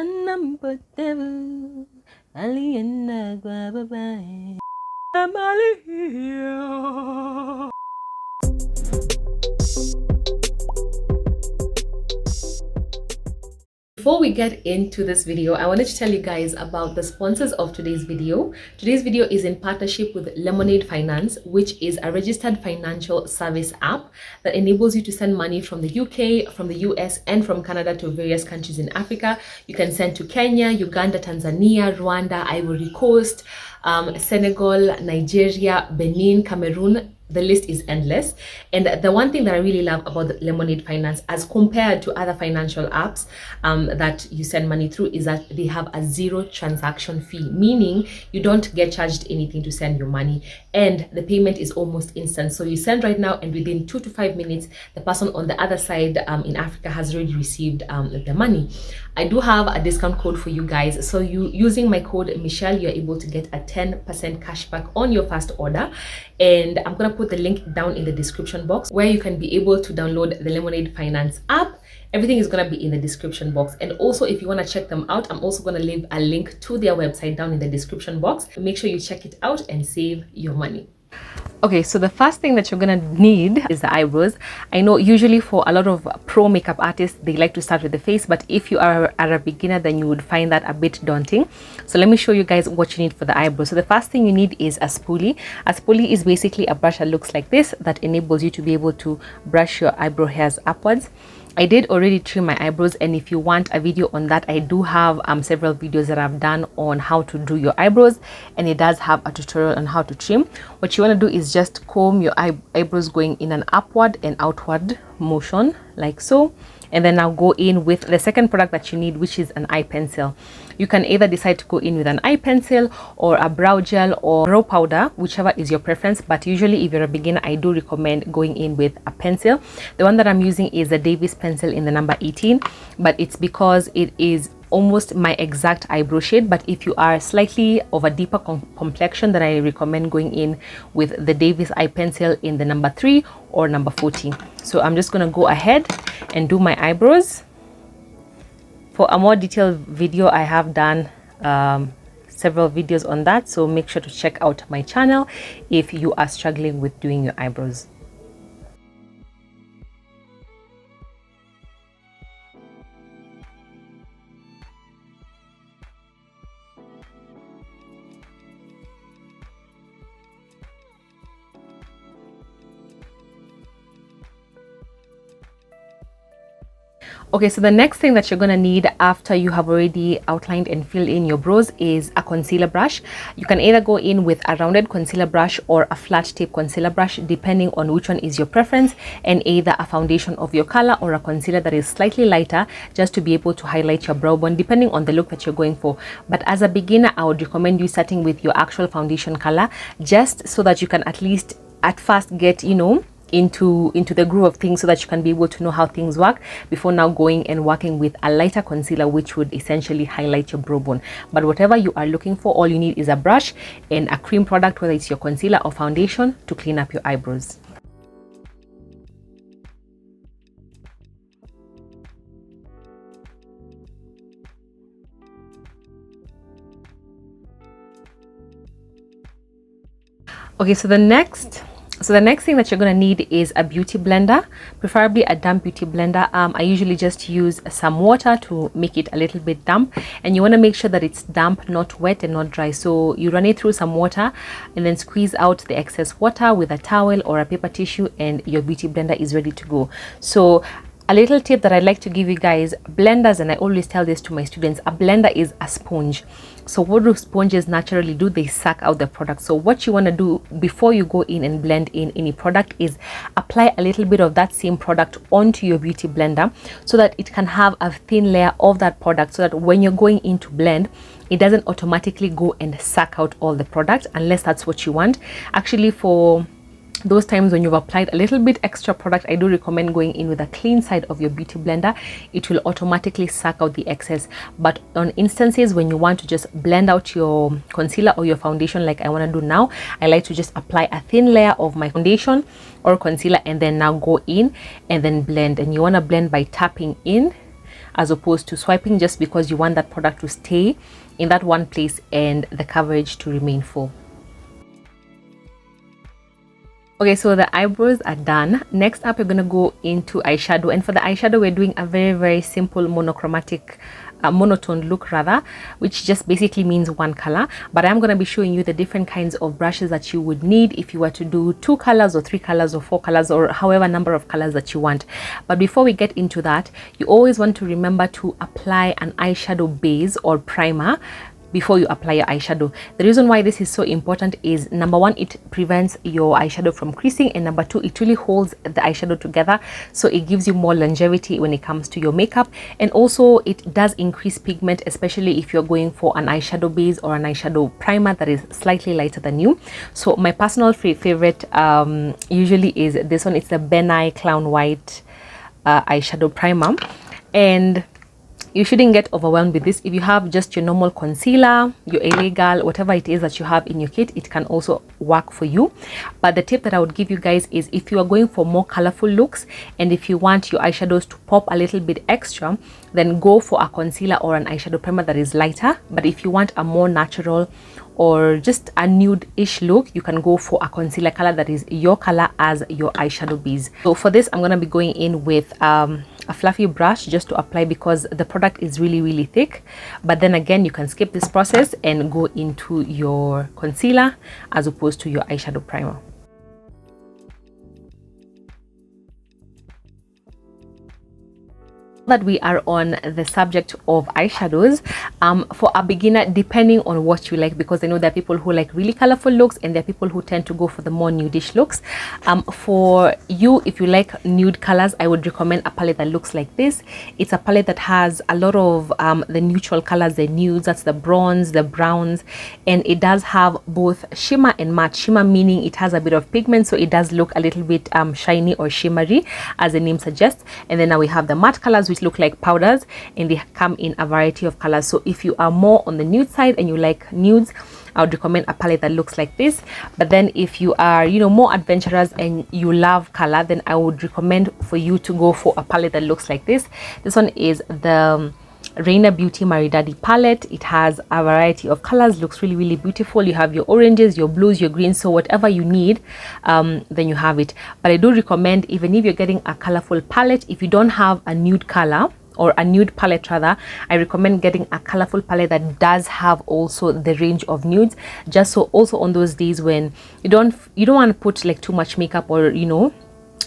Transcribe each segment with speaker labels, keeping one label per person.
Speaker 1: number devil, Aliena Guababai. Amalia. Before we get into this video, I wanted to tell you guys about the sponsors of today's video. Today's video is in partnership with Lemonade Finance, which is a registered financial service app that enables you to send money from the UK, from the US, and from Canada to various countries in Africa. You can send to Kenya, Uganda, Tanzania, Rwanda, Ivory Coast, Senegal, Nigeria, Benin, Cameroon. The list is endless. And the one thing that I really love about the Lemonade Finance as compared to other financial apps that you send money through is that they have a zero transaction fee, meaning you don't get charged anything to send your money, and the payment is almost instant. So you send right now, and within 2 to 5 minutes the person on the other side in Africa has already received the money. I do have a discount code for you guys, so you using my code Michelle, you're able to get a 10% cashback on your first order. And I'm gonna put the link down in the description box where you can be able to download the Lemonade Finance app. Everything is gonna be in the description box. And also, if you wanna check them out, I'm also gonna leave a link to their website down in the description box. Make sure you check it out and save your money. Okay, so the first thing that you're gonna need is the eyebrows. I know usually for a lot of pro makeup artists, they like to start with the face, but if you are a beginner, then you would find that a bit daunting. So let me show you guys what you need for the eyebrows. So the first thing you need is a spoolie. A spoolie is basically a brush that looks like this that enables you to be able to brush your eyebrow hairs upwards. I did already trim my eyebrows, and if you want a video on that, I do have several videos that I've done on how to do your eyebrows, and it does have a tutorial on how to trim. What you want to do is just comb your eyebrows going in an upward and outward motion like so, and then now go in with the second product that you need, which is an eye pencil. You can either decide to go in with an eye pencil or a brow gel or brow powder, whichever is your preference, but usually if you're a beginner, I do recommend going in with a pencil. The one that I'm using is the Davis pencil in the number 18, but it's because it is almost my exact eyebrow shade. But if you are slightly of a deeper complexion, then I recommend going in with the Davis eye pencil in the number 3 or number 14. So I'm just going to go ahead and do my eyebrows. For a more detailed video, I have done several videos on that, so make sure to check out my channel if you are struggling with doing your eyebrows. Okay, so the next thing that you're going to need after you have already outlined and filled in your brows is a concealer brush. You can either go in with a rounded concealer brush or a flat tip concealer brush, depending on which one is your preference, and either a foundation of your color or a concealer that is slightly lighter, just to be able to highlight your brow bone, depending on the look that you're going for. But as a beginner, I would recommend you starting with your actual foundation color, just so that you can at least at first get, you know, into the groove of things, so that you can be able to know how things work before now going and working with a lighter concealer, which would essentially highlight your brow bone. But whatever you are looking for, all you need is a brush and a cream product, whether it's your concealer or foundation, to clean up your eyebrows. Okay, so the next thing that you're going to need is a beauty blender, preferably a damp beauty blender. I usually just use some water to make it a little bit damp, and you want to make sure that it's damp, not wet and not dry. So you run it through some water and then squeeze out the excess water with a towel or a paper tissue, and your beauty blender is ready to go. So a little tip that I'd like to give you guys, blenders, and I always tell this to my students, a blender is a sponge. So what do sponges naturally do? They suck out the product. So what you want to do before you go in and blend in any product is apply a little bit of that same product onto your beauty blender, so that it can have a thin layer of that product, so that when you're going in to blend, it doesn't automatically go and suck out all the product, unless that's what you want. Actually, for those times when you've applied a little bit extra product, I do recommend going in with a clean side of your beauty blender. It will automatically suck out the excess. But on instances when you want to just blend out your concealer or your foundation, like I want to do now, I like to just apply a thin layer of my foundation or concealer and then now go in and then blend. And you want to blend by tapping in as opposed to swiping, just because you want that product to stay in that one place and the coverage to remain full. Okay, so the eyebrows are done. Next up, we're going to go into eyeshadow, and for the eyeshadow we're doing a very simple monochromatic monotone look rather, which just basically means one color. But I'm going to be showing you the different kinds of brushes that you would need if you were to do 2 colors or 3 colors or 4 colors or however number of colors that you want. But before we get into that, you always want to remember to apply an eyeshadow base or primer before you apply your eyeshadow. The reason why this is so important is, number one, it prevents your eyeshadow from creasing, and number two, it really holds the eyeshadow together, so it gives you more longevity when it comes to your makeup. And also it does increase pigment, especially if you're going for an eyeshadow base or an eyeshadow primer that is slightly lighter than you. So my personal favorite usually is this one. It's the Ben Nye Clown White eyeshadow primer, and you shouldn't get overwhelmed with this. If you have just your normal concealer, your LA Girl, whatever it is that you have in your kit, it can also work for you. But the tip that I would give you guys is, if you are going for more colorful looks and if you want your eyeshadows to pop a little bit extra, then go for a concealer or an eyeshadow primer that is lighter. But if you want a more natural or just a nude-ish look, you can go for a concealer color that is your color as your eyeshadow base. So for this, I'm going to be going in with a fluffy brush just to apply, because the product is really thick. But then again, you can skip this process and go into your concealer as opposed to your eyeshadow primer. That we are on the subject of eyeshadows, for a beginner, depending on what you like, because I know there are people who like really colorful looks and there are people who tend to go for the more nudish looks. For you, if you like nude colors, I would recommend a palette that looks like this. It's a palette that has a lot of the neutral colors, the nudes, that's the bronze, the browns, and it does have both shimmer and matte. Shimmer meaning it has a bit of pigment, so it does look a little bit shiny or shimmery, as the name suggests. And then now we have the matte colors, which look like powders, and they come in a variety of colors. So if you are more on the nude side and you like nudes, I would recommend a palette that looks like this. But then if you are, you know, more adventurous and you love color, then I would recommend for you to go for a palette that looks like this. This one is the Raina Beauty Maridadi palette. It has a variety of colors, looks really beautiful. You have your oranges, your blues, your greens, so whatever you need, then you have it. But I do recommend, even if you're getting a colorful palette, if you don't have a nude color or a nude palette rather, I recommend getting a colorful palette that does have also the range of nudes, just so also on those days when you don't want to put like too much makeup, or you know,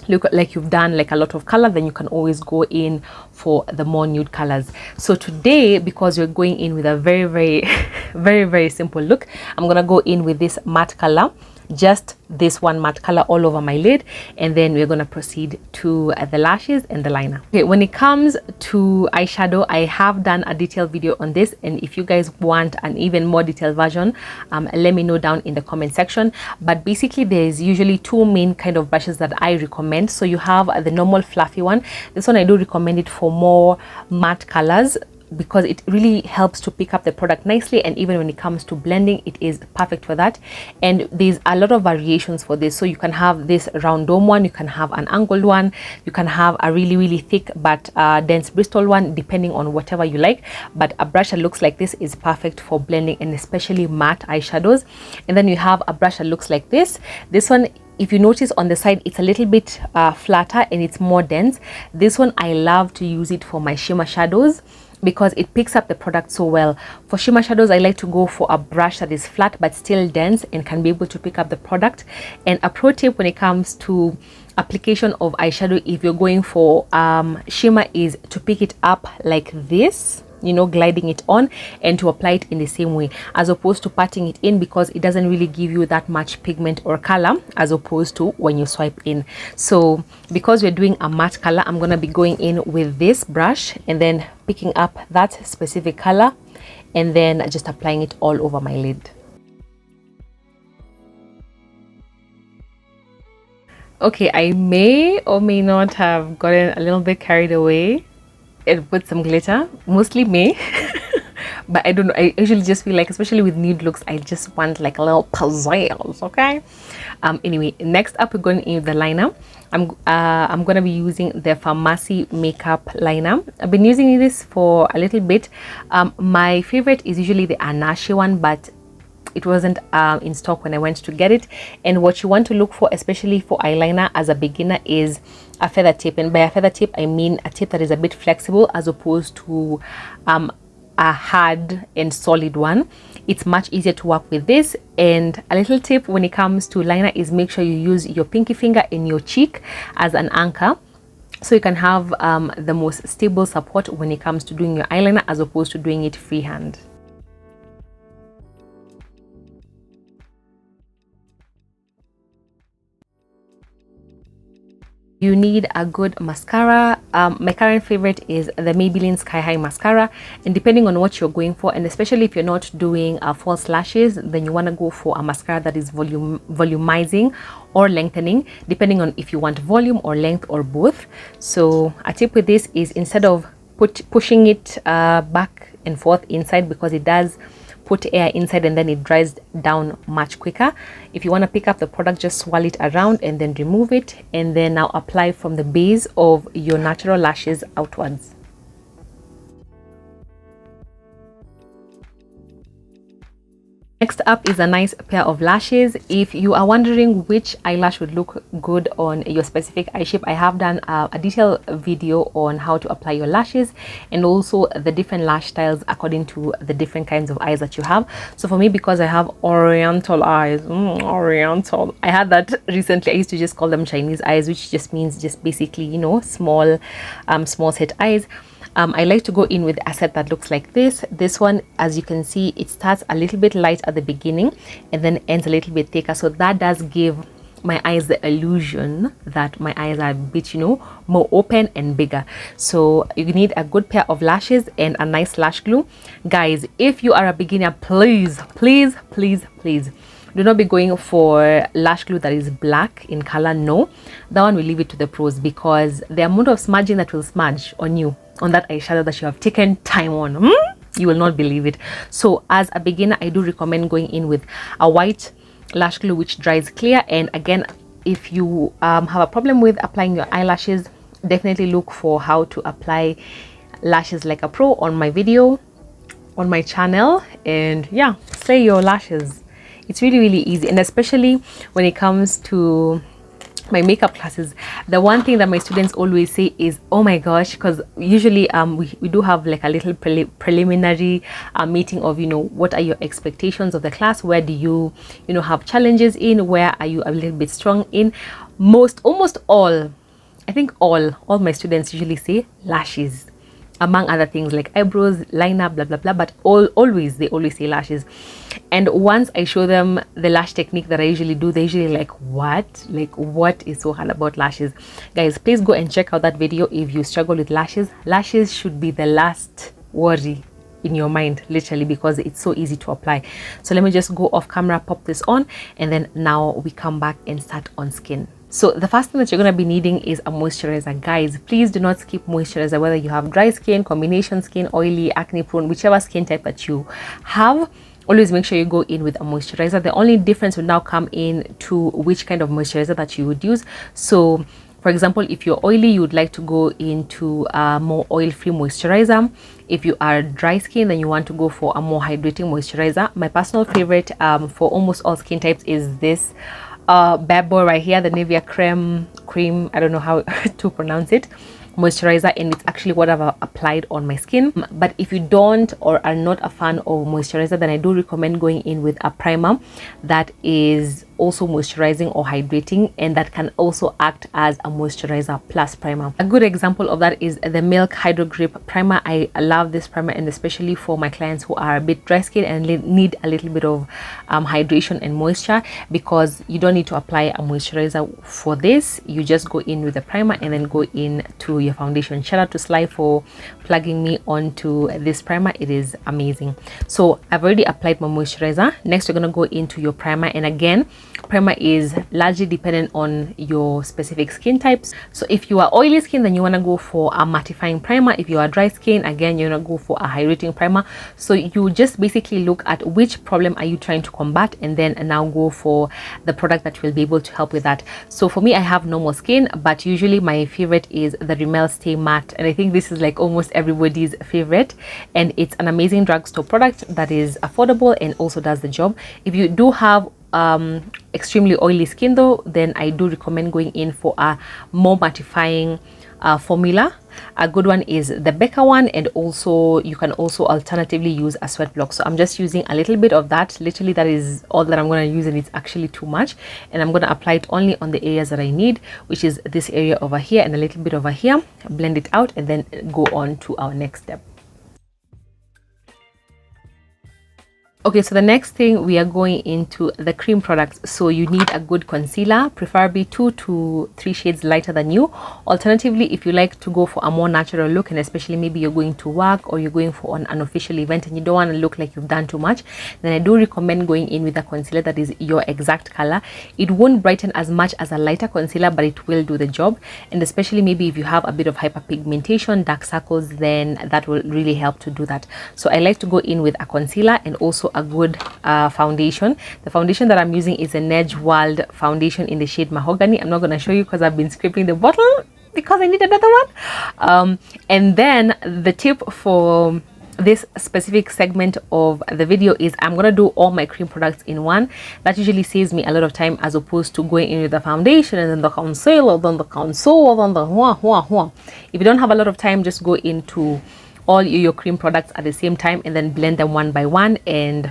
Speaker 1: look like you've done like a lot of color, then you can always go in for the more nude colors. So today, because we're going in with a very simple look, I'm gonna go in with this matte color, just this one matte color all over my lid, and then we're going to proceed to the lashes and the liner. Okay, when it comes to eyeshadow, I have done a detailed video on this, and if you guys want an even more detailed version, let me know down in the comment section. But basically, there's usually 2 main kind of brushes that I recommend. So you have the normal fluffy one. This one I do recommend it for more matte colors, because it really helps to pick up the product nicely, and even when it comes to blending, it is perfect for that. And there's a lot of variations for this, so you can have this round dome one, you can have an angled one, you can have a really thick but dense Bristol one, depending on whatever you like. But a brush that looks like this is perfect for blending, and especially matte eyeshadows. And then you have a brush that looks like this. This one, if you notice on the side, it's a little bit flatter and it's more dense. This one, I love to use it for my shimmer shadows, because it picks up the product so well. For shimmer shadows, I like to go for a brush that is flat but still dense and can be able to pick up the product. And a pro tip when it comes to application of eyeshadow, if you're going for shimmer, is to pick it up like this, you know, gliding it on, and to apply it in the same way, as opposed to patting it in, because it doesn't really give you that much pigment or color as opposed to when you swipe in. So because we're doing a matte color, I'm going to be going in with this brush and then picking up that specific color and then just applying it all over my lid. Okay, I may or may not have gotten a little bit carried away and put some glitter, mostly me. but I don't know, I usually just feel like, especially with nude looks, I just want like a little pizzazz. Okay, anyway, next up we're going in with the liner. I'm gonna be using the Pharmacy makeup liner. I've been using this for a little bit. My favorite is usually the Anache one, but it wasn't in stock when I went to get it. And what you want to look for, especially for eyeliner as a beginner, is a feather tip. And by a feather tip, I mean a tip that is a bit flexible as opposed to a hard and solid one. It's much easier to work with this. And a little tip when it comes to liner is make sure you use your pinky finger in your cheek as an anchor, so you can have the most stable support when it comes to doing your eyeliner as opposed to doing it freehand. You need a good mascara. My current favorite is the Maybelline Sky High mascara, and depending on what you're going for, and especially if you're not doing false lashes, then you want to go for a mascara that is volumizing or lengthening, depending on if you want volume or length or both. So a tip with this is, instead of pushing it back and forth inside, because it does put air inside and then it dries down much quicker, if you want to pick up the product, just swirl it around and then remove it, and then now apply from the base of your natural lashes outwards. Next up is a nice pair of lashes. If you are wondering which eyelash would look good on your specific eye shape, I have done a detailed video on how to apply your lashes and also the different lash styles according to the different kinds of eyes that you have. So for me, because I have oriental eyes, oriental, I had that recently. I used to just call them Chinese eyes, which just means just basically, you know, small set eyes. I like to go in with a set that looks like this. This one, as you can see, it starts a little bit light at the beginning and then ends a little bit thicker. So that does give my eyes the illusion that my eyes are a bit, you know, more open and bigger. So you need a good pair of lashes and a nice lash glue. Guys, if you are a beginner, please do not be going for lash glue that is black in color. No, that one will leave it to the pros, because the amount of smudging that will smudge on you on that eyeshadow that you have taken time on, you will not believe it. So as a beginner, I do recommend going in with a white lash glue which dries clear. And again, if you have a problem with applying your eyelashes, definitely look for how to apply lashes like a pro on my video on my channel, and yeah, slay your lashes. It's really easy. And especially when it comes to my makeup classes, the one thing that my students always say is, oh my gosh, because usually we do have like a little preliminary meeting of, you know, what are your expectations of the class, where do you know, have challenges in, where are you a little bit strong in. Almost all, I think all my students usually say lashes, among other things like eyebrows, liner, blah blah blah, but they always say lashes. And once I show them the lash technique that I usually do, they usually like, what is so hard about lashes? Guys, please go and check out that video if you struggle with lashes. Lashes should be the last worry in your mind, literally, because it's so easy to apply. So let me just go off camera, pop this on, and then now we come back and start on skin. So the first thing that you're going to be needing is a moisturizer. Guys, please do not skip moisturizer, whether you have dry skin, combination skin, oily, acne prone, whichever skin type that you have. Always make sure you go in with a moisturizer. The only difference will now come in to which kind of moisturizer that you would use. So for example, if you're oily, you would like to go into a more oil-free moisturizer. If you are dry skin, then you want to go for a more hydrating moisturizer. My personal favorite for almost all skin types is this bad boy right here, the Nivea cream, I don't know how to pronounce it, moisturizer, and it's actually what I've applied on my skin. But if you don't or are not a fan of moisturizer, then I do recommend going in with a primer that is also moisturizing or hydrating, and that can also act as a moisturizer plus primer. A good example of that is the Milk Hydro Grip primer. I love this primer, and especially for my clients who are a bit dry skin and need a little bit of hydration and moisture, because you don't need to apply a moisturizer for this. You just go in with the primer and then go in to your foundation. Shout out to Sly for plugging me onto this primer. It is amazing. So I've already applied my moisturizer. Next, you're going to go into your primer, and again, primer is largely dependent on your specific skin types. So if you are oily skin, then you want to go for a mattifying primer. If you are dry skin, again, you want to go for a hydrating primer. So you just basically look at which problem are you trying to combat, and then now go for the product that will be able to help with that. So for me, I have normal skin, but usually my favorite is the Rimmel Stay Matte, and I think this is like almost everybody's favorite, and it's an amazing drugstore product that is affordable and also does the job. If you do have extremely oily skin though, then I do recommend going in for a more mattifying formula. A good one is the Becca one, and also you can also alternatively use a sweat block. So I'm just using a little bit of that. Literally that is all that I'm going to use, and it's actually too much, and I'm going to apply it only on the areas that I need, which is this area over here and a little bit over here. Blend it out and then go on to our next step. Okay, so the next thing, we are going into the cream products. So you need a good concealer, preferably 2 to 3 shades lighter than you. Alternatively, if you like to go for a more natural look, and especially maybe you're going to work or you're going for an unofficial event and you don't want to look like you've done too much, then I do recommend going in with a concealer that is your exact color. It won't brighten as much as a lighter concealer, but it will do the job. And especially maybe if you have a bit of hyperpigmentation, dark circles, then that will really help to do that. So I like to go in with a concealer and also a good foundation. The foundation that I'm using is an Edge World foundation in the shade Mahogany. I'm not going to show you because I've been scraping the bottle because I need another one. And then the tip for this specific segment of the video is I'm going to do all my cream products in one. That usually saves me a lot of time, as opposed to going in with the foundation and then the concealer, then the contour, then the If you don't have a lot of time, just go into all your cream products at the same time and then blend them one by one, and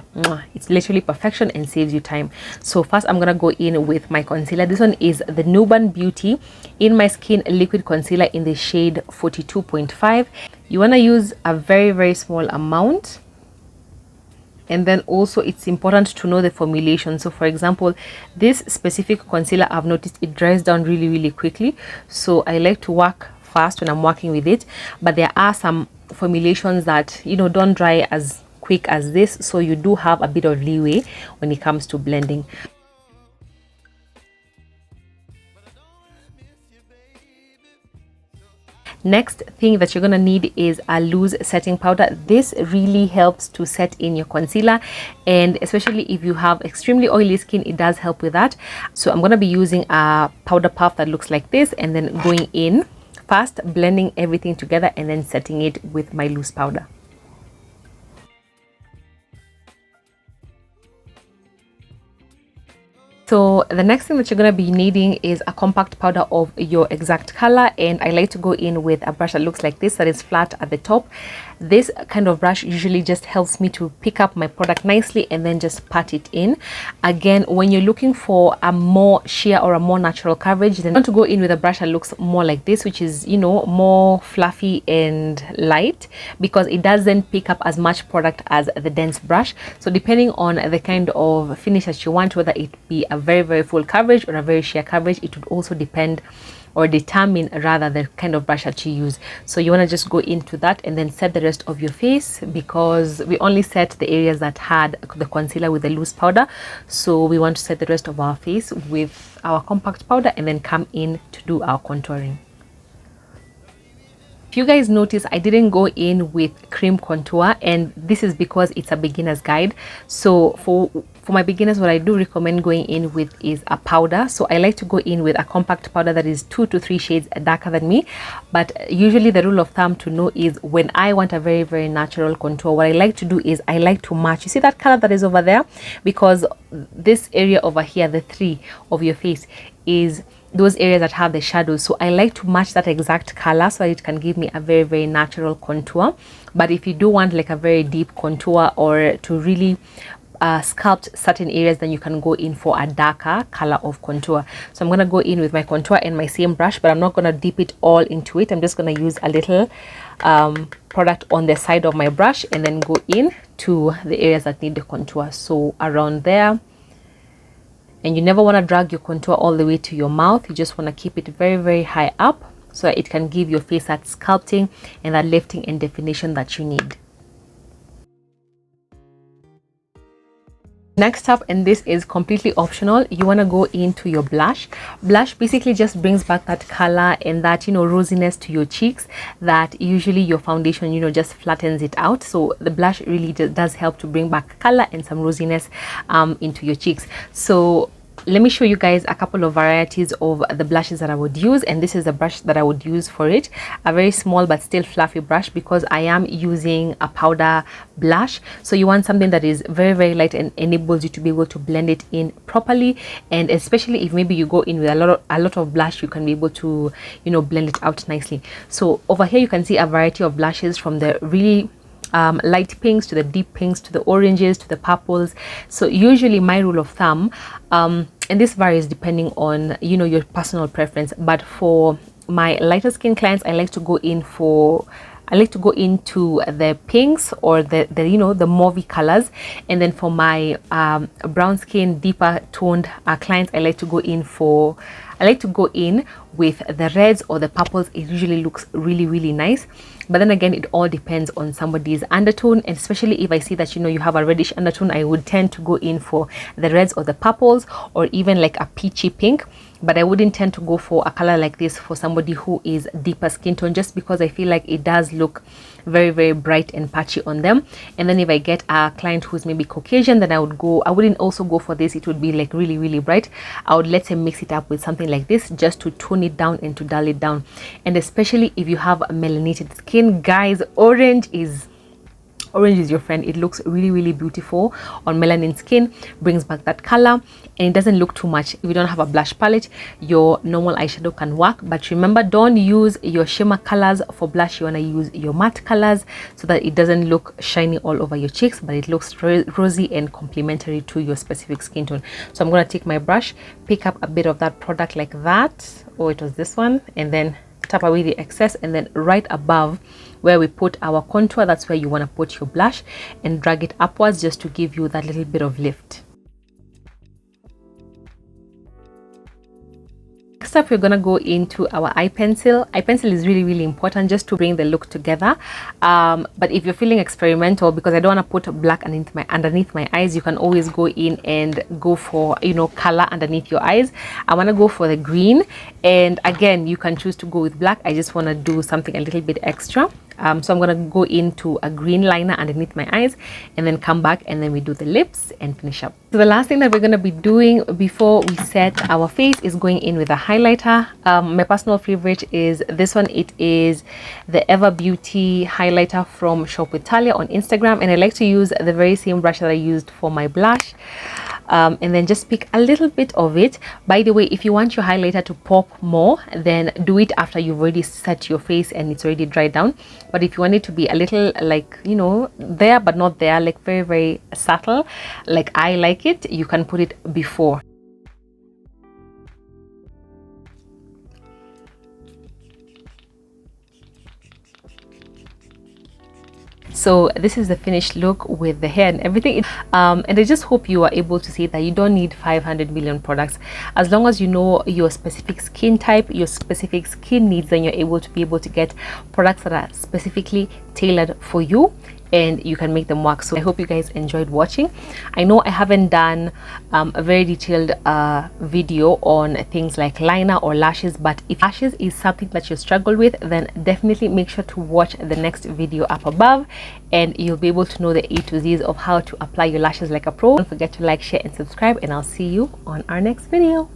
Speaker 1: it's literally perfection and saves you time. So first I'm gonna go in with my concealer. This one is the Nuban Beauty In My Skin liquid concealer in the shade 42.5. You want to use a very small amount, and then also it's important to know the formulation. So for example, this specific concealer, I've noticed it dries down really quickly, so I like to work fast when I'm working with it. But there are some formulations that, you know, don't dry as quick as this, so you do have a bit of leeway when it comes to blending. Next thing that you're gonna need is a loose setting powder. This really helps to set in your concealer, and especially if you have extremely oily skin, it does help with that. So I'm gonna be using a powder puff that looks like this, and then going in fast, blending everything together, and then setting it with my loose powder. So the next thing that you're going to be needing is a compact powder of your exact color, and I like to go in with a brush that looks like this, that is flat at the top. This kind of brush usually just helps me to pick up my product nicely and then just pat it in. Again, when you're looking for a more sheer or a more natural coverage, then you want to go in with a brush that looks more like this, which is, you know, more fluffy and light, because it doesn't pick up as much product as the dense brush. So depending on the kind of finish that you want, whether it be a very full coverage or a very sheer coverage, it would also depend or determine rather the kind of brush that you use. So you want to just go into that and then set the rest of your face, because we only set the areas that had the concealer with the loose powder. So we want to set the rest of our face with our compact powder and then come in to do our contouring. If you guys notice, I didn't go in with cream contour, and this is because it's a beginner's guide. So for my beginners, what I do recommend going in with is a powder. So I like to go in with a compact powder that is 2 to 3 shades darker than me. But usually the rule of thumb to know is, when I want a very natural contour, what I like to do is I like to match. You see that color that is over there? Because this area over here, the 3 of your face, is those areas that have the shadows. So I like to match that exact color so that it can give me a very natural contour. But if you do want like a very deep contour, or to really sculpt certain areas, then you can go in for a darker color of contour. So I'm going to go in with my contour and my same brush, but I'm not going to dip it all into it. I'm just going to use a little product on the side of my brush and then go in to the areas that need the contour. So around there. And you never want to drag your contour all the way to your mouth. You just want to keep it very high up, so that it can give your face that sculpting and that lifting and definition that you need. Next up, and this is completely optional, you want to go into your blush. Blush basically just brings back that color and that, you know, rosiness to your cheeks that usually your foundation, you know, just flattens it out. So the blush really does help to bring back color and some rosiness into your cheeks. So let me show you guys a couple of varieties of the blushes that I would use, and this is the brush that I would use for it. A very small but still fluffy brush, because I am using a powder blush. So you want something that is very, very light and enables you to be able to blend it in properly. And especially if maybe you go in with a lot of blush, you can be able to, you know, blend it out nicely. So over here you can see a variety of blushes, from the really light pinks to the deep pinks to the oranges to the purples. So usually my rule of thumb, and this varies depending on, you know, your personal preference, but for my lighter skin clients, I like to go into the pinks or the you know, the mauvey colors. And then for my brown skin, deeper toned clients, I like to go in with the reds or the purples. It usually looks really, really nice. But then again, it all depends on somebody's undertone, and especially if I see that, you know, you have a reddish undertone, I would tend to go in for the reds or the purples, or even like a peachy pink. But I wouldn't tend to go for a color like this for somebody who is deeper skin tone, just because I feel like it does look very, very bright and patchy on them. And then if I get a client who's maybe Caucasian, then I wouldn't also go for this. It would be like really, really bright. I would let him mix it up with something like this just to tone it down and to dull it down. And especially if you have melanated skin, guys, orange is your friend. It looks really, really beautiful on melanin skin, brings back that color, and it doesn't look too much. If you don't have a blush palette, your normal eyeshadow can work. But remember, don't use your shimmer colors for blush. You want to use your matte colors so that it doesn't look shiny all over your cheeks, but it looks rosy and complementary to your specific skin tone. So I'm going to take my brush, pick up a bit of that product like that, or it was this one, and then tap away the excess, and then right above where we put our contour, that's where you want to put your blush, and drag it upwards just to give you that little bit of lift. Next up, we're gonna go into our eye pencil. Eye pencil is really, really important just to bring the look together. But if you're feeling experimental, because I don't want to put black underneath my eyes, you can always go in and go for, you know, color underneath your eyes. I want to go for the green, and again, you can choose to go with black. I just want to do something a little bit extra. So I'm going to go into a green liner underneath my eyes, and then come back, and then we do the lips and finish up. So the last thing that we're going to be doing before we set our face is going in with a highlighter. My personal favorite is this one. It is the Ever Beauty highlighter from Shop with Talia on Instagram, and I like to use the very same brush that I used for my blush. And then just pick a little bit of it. By the way, if you want your highlighter to pop more, then do it after you've already set your face and it's already dried down. But if you want it to be a little, like, you know, there but not there, like very, very subtle, like I like it, you can put it before. So this is the finished look with the hair and everything. And I just hope you are able to see that you don't need 500 million products. As long as you know your specific skin type, your specific skin needs, then you're able to get products that are specifically tailored for you, and you can make them work. So I hope you guys enjoyed watching. I know I haven't done a very detailed video on things like liner or lashes, but if lashes is something that you struggle with, then definitely make sure to watch the next video up above, and you'll be able to know the A to Z's of how to apply your lashes like a pro. Don't forget to like, share and subscribe, and I'll see you on our next video.